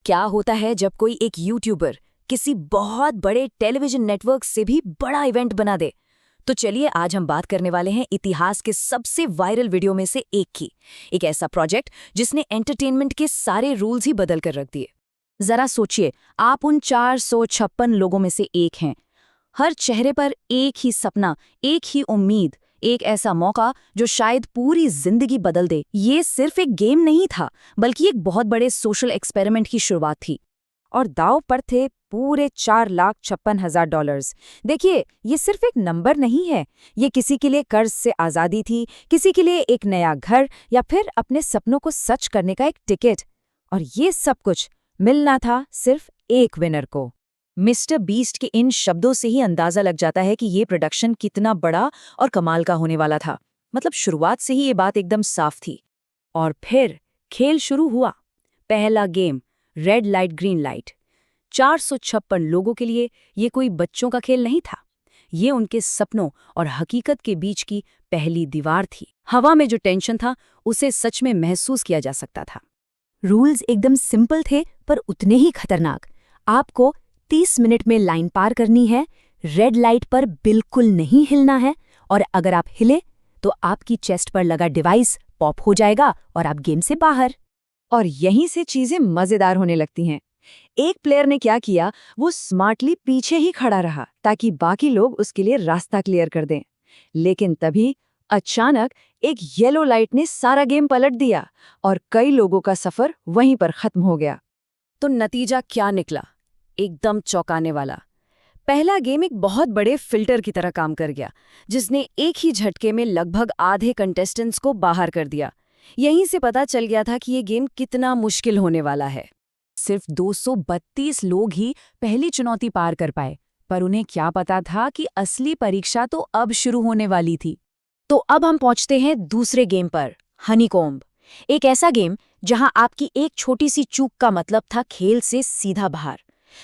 क्या होता है जब कोई एक यूट्यूबर किसी बहुत बड़े टेलीविजन नेटवर्क से भी बड़ा इवेंट बना दे। तो चलिए आज हम बात करने वाले हैं इतिहास के सबसे वायरल वीडियो में से एक की। एक ऐसा प्रोजेक्ट जिसने एंटरटेनमेंट के सारे रूल्स ही बदल कर रख दिए। जरा सोचिए, आप उन 456 लोगों में से एक हैं। हर चेहरे पर एक ही सपना, एक ही उम्मीद, एक ऐसा मौका जो शायद पूरी जिंदगी बदल दे। ये सिर्फ एक गेम नहीं था, बल्कि एक बहुत बड़े सोशल एक्सपेरिमेंट की शुरुआत थी। और दांव पर थे पूरे $4,56,000। देखिए, ये सिर्फ एक नंबर नहीं है, ये किसी के लिए कर्ज से आज़ादी थी, किसी के लिए एक नया घर, या फिर अपने सपनों को सच करने का एक टिकट। और ये सब कुछ मिलना था सिर्फ एक विनर को। मिस्टर बीस्ट के इन शब्दों से ही अंदाजा लग जाता है कि ये प्रोडक्शन कितना बड़ा और कमाल का होने वाला था। मतलब शुरुआत से ही ये बात एकदम साफ थी। और फिर खेल शुरू हुआ। पहला game, red light green light. 456 लोगों के लिए ये कोई बच्चों का खेल नहीं था। ये उनके सपनों और हकीकत के बीच की पहली दीवार थी। हवा में जो टेंशन था, उसे सच में महसूस किया जा सकता था। रूल्स एकदम सिंपल थे, पर उतने ही खतरनाक। आपको 30 मिनट में लाइन पार करनी है, रेड लाइट पर बिल्कुल नहीं हिलना है, और अगर आप हिले तो आपकी चेस्ट पर लगा डिवाइस पॉप हो जाएगा और आप गेम से बाहर। और यहीं से चीजें मजेदार होने लगती हैं। एक प्लेयर ने क्या किया, वो स्मार्टली पीछे ही खड़ा रहा ताकि बाकी लोग उसके लिए रास्ता क्लियर कर दें। लेकिन तभी अचानक एक येलो लाइट ने सारा गेम पलट दिया और कई लोगों का सफर वहीं पर खत्म हो गया। तो नतीजा क्या निकला? एकदम चौंकाने वाला। पहला गेम एक बहुत बड़े फिल्टर की तरह काम कर गया, जिसने एक ही झटके में लगभग आधे कंटेस्टेंट्स को बाहर कर दिया। यहीं से पता चल गया था कि ये गेम कितना मुश्किल होने वाला है। सिर्फ 232 लोग ही पहली चुनौती पार कर पाए, पर उन्हें क्या पता था कि असली परीक्षा तो अब शुरू होने वाली थी। तो अब हम पहुंचते हैं दूसरे गेम पर, हनीकॉम्ब। एक ऐसा गेम जहां आपकी एक छोटी सी चूक का मतलब था खेल से सीधा बाहर।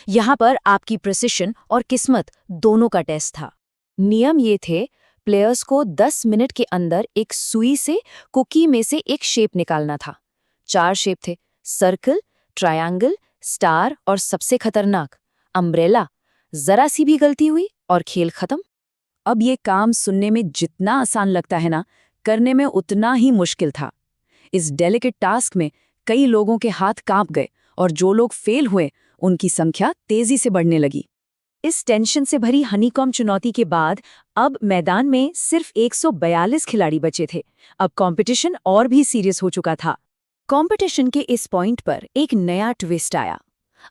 यहाँ पर आपकी प्रिसिशन और किस्मत दोनों का टेस्ट था। नियम ये थे, प्लेयर्स को 10 मिनट के अंदर एक सुई से कुकी में से एक शेप निकालना था। 4 शेप थे, सर्कल, ट्रायंगल, स्टार और सबसे खतरनाक अम्ब्रेला। जरा सी भी गलती हुई और खेल खत्म। अब ये काम सुनने में जितना आसान लगता है ना, करने में उतना ही मुश्किल था। इस डेलिकेट टास्क में कई लोगों के हाथ कांप गए और जो लोग फेल हुए उनकी संख्या तेजी से बढ़ने लगी। इस टेंशन से भरी हनीकॉम्ब चुनौती के बाद अब मैदान में सिर्फ 142 खिलाड़ी बचे थे। अब कंपटीशन और भी सीरियस हो चुका था। कंपटीशन के इस पॉइंट पर एक नया ट्विस्ट आया।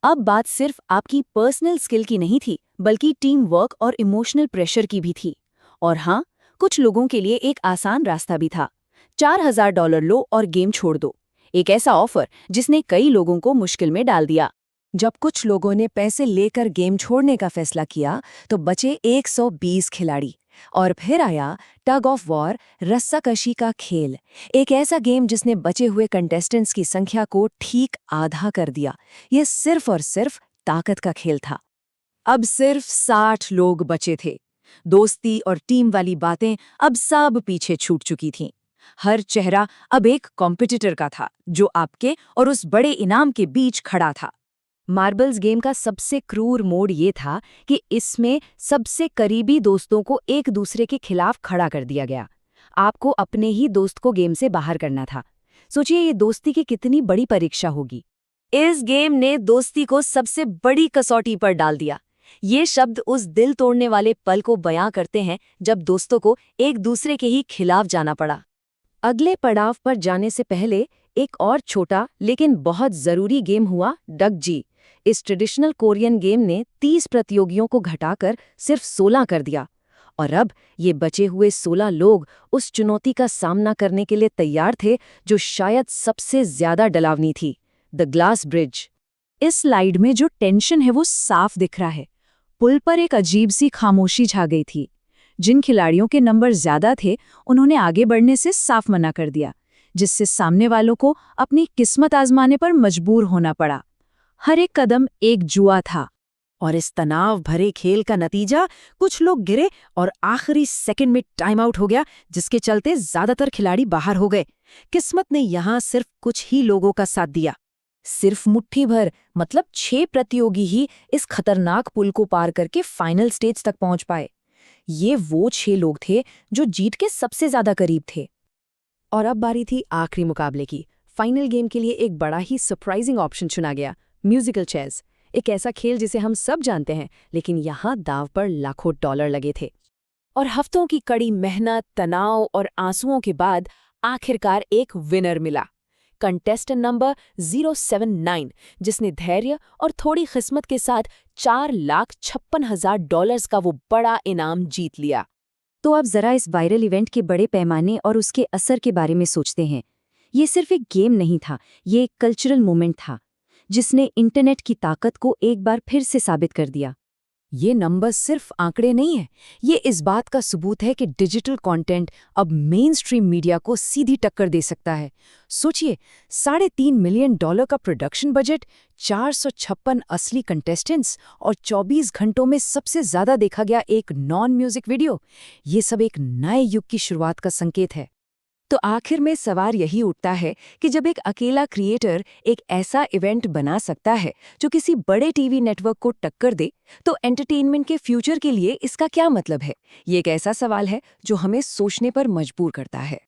अब बात सिर्फ आपकी पर्सनल स्किल की नहीं थी, बल्कि टीम वर्क और इमोशनल प्रेशर की भी थी। और हाँ, कुछ लोगों के लिए एक आसान रास्ता भी था। $4,000 लो और गेम छोड़ दो। एक ऐसा ऑफर जिसने कई लोगों को मुश्किल में डाल दिया। जब कुछ लोगों ने पैसे लेकर गेम छोड़ने का फैसला किया, तो बचे 120 खिलाड़ी। और फिर आया टग ऑफ वॉर, रस्साकशी का खेल। एक ऐसा गेम जिसने बचे हुए कंटेस्टेंट्स की संख्या को ठीक आधा कर दिया। ये सिर्फ और सिर्फ ताकत का खेल था। अब सिर्फ 60 लोग बचे थे। दोस्ती और टीम वाली बातें अब सब पीछे छूट चुकी थीं। हर चेहरा अब एक कॉम्पिटिटर का था, जो आपके और उस बड़े इनाम के बीच खड़ा था। मार्बल्स गेम का सबसे क्रूर मोड़ ये था कि इसमें सबसे करीबी दोस्तों को एक दूसरे के खिलाफ खड़ा कर दिया गया। आपको अपने ही दोस्त को गेम से बाहर करना था। सोचिए, ये दोस्ती की कितनी बड़ी परीक्षा होगी। इस गेम ने दोस्ती को सबसे बड़ी कसौटी पर डाल दिया। ये शब्द उस दिल तोड़ने वाले पल को बयां करते हैं जब दोस्तों को एक दूसरे के ही खिलाफ जाना पड़ा। अगले पड़ाव पर जाने से पहले एक और छोटा लेकिन बहुत जरूरी गेम हुआ, डक जी। इस ट्रेडिशनल कोरियन गेम ने 30 प्रतियोगियों को घटाकर सिर्फ 16 कर दिया। और अब ये बचे हुए 16 लोग उस चुनौती का सामना करने के लिए तैयार थे जो शायद सबसे ज्यादा डरावनी थी, द ग्लास ब्रिज। इस स्लाइड में जो टेंशन है वो साफ दिख रहा है। पुल पर एक अजीब सी खामोशी छा गई थी। जिन खिलाड़ियों के नंबर ज्यादा थे, उन्होंने आगे बढ़ने से साफ मना कर दिया, जिससे सामने वालों को अपनी किस्मत आजमाने पर मजबूर होना पड़ा। हर एक कदम एक जुआ था। और इस तनाव भरे खेल का नतीजा, कुछ लोग गिरे और आखिरी सेकंड में टाइम आउट हो गया, जिसके चलते ज्यादातर खिलाड़ी बाहर हो गए। किस्मत ने यहां सिर्फ कुछ ही लोगों का साथ दिया। सिर्फ मुट्ठी भर, मतलब 6 प्रतियोगी ही इस खतरनाक पुल को पार करके फाइनल स्टेज तक पहुंच पाए। ये वो 6 लोग थे जो जीत के सबसे ज्यादा करीब थे। और अब बारी थी आखिरी मुकाबले की। फाइनल गेम के लिए एक बड़ा ही सरप्राइजिंग ऑप्शन चुना गया, म्यूजिकल चेयर्स। एक ऐसा खेल जिसे हम सब जानते हैं, लेकिन यहाँ दाव पर लाखों डॉलर लगे थे। और हफ्तों की कड़ी मेहनत, तनाव और आंसुओं के बाद आखिरकार एक विनर मिला। कंटेस्टेंट नंबर 079, जिसने धैर्य और थोड़ी किस्मत के साथ $4,56,000 का वो बड़ा इनाम जीत लिया। तो अब जरा इस वायरल इवेंट के बड़े पैमाने और उसके असर के बारे में सोचते हैं। ये सिर्फ एक गेम नहीं था, ये एक कल्चरल मोमेंट था, जिसने इंटरनेट की ताकत को एक बार फिर से साबित कर दिया। ये नंबर सिर्फ आंकड़े नहीं है, ये इस बात का सबूत है कि डिजिटल कंटेंट अब मेन स्ट्रीम मीडिया को सीधी टक्कर दे सकता है। सोचिए, $3.5 मिलियन का प्रोडक्शन बजट, 456 असली कंटेस्टेंट्स और 24 घंटों में सबसे ज्यादा देखा गया एक नॉन म्यूजिक वीडियो। ये सब एक नए युग की शुरुआत का संकेत है। तो आखिर में सवाल यही उठता है कि जब एक अकेला क्रिएटर एक ऐसा इवेंट बना सकता है जो किसी बड़े टीवी नेटवर्क को टक्कर दे, तो एंटरटेनमेंट के फ्यूचर के लिए इसका क्या मतलब है? ये एक ऐसा सवाल है जो हमें सोचने पर मजबूर करता है।